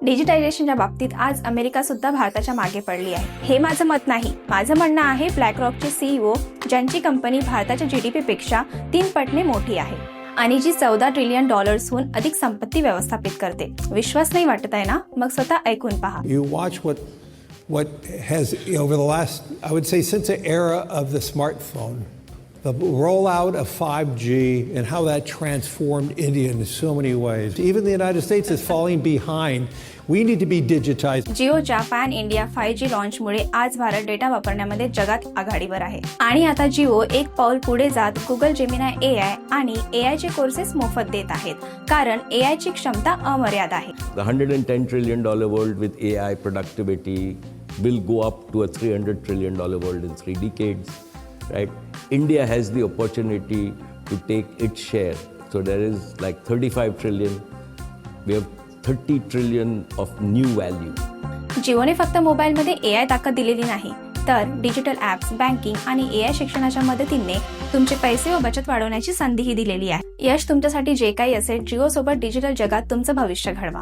डिजिटायझेशनच्या बाबतीत आज अमेरिका सुद्धा भारताच्या मागे पडली आहे. हे माझं मत नाही. माझं म्हणणं आहे BlackRockचे CEO ज्यांची कंपनी भारताच्या GDP पेक्षा 3 पटने मोठी आहे आणि जी $14 ट्रिलियन हून अधिक संपत्ती व्यवस्थापित करते. विश्वास नाही वाटत आहे ना? मग स्वतः ऐकून पहा. You watch what has over the last, I would say, since the era of the smartphone, the rollout of 5G and how that transformed India in so many ways. Even the United States is falling behind. We need to be digitized. जिओच्या pan India 5G लॉन्चमुळे आज Bharat data वापरण्यामध्ये जगात आघाडीवर आहे. आणि आता जिओ एक पाऊल पुढे जात गुगल जेमिनाय AI आणि AI चे कोर्सेस मोफत देत आहेत, कारण AI ची क्षमता अमर्याद आहे. The $110 trillion world with AI productivity will go up to a $300 trillion world in 3 decades, right? India has the opportunity to take its share. So there is like 35 trillion. We have 30 trillion of new value. जिओने फक्त मोबाईलमध्ये AI ताकद दिलेली नाही, तर digital apps, banking आणि AI शिक्षणाच्या मदतीने तुमचे पैसे व बचत वाढवण्याची संधीही दिलेली आहे. यश तुमच्यासाठी जे काही असेल, जिओ सोबत डिजिटल जगात तुमचं भविष्य घडवा.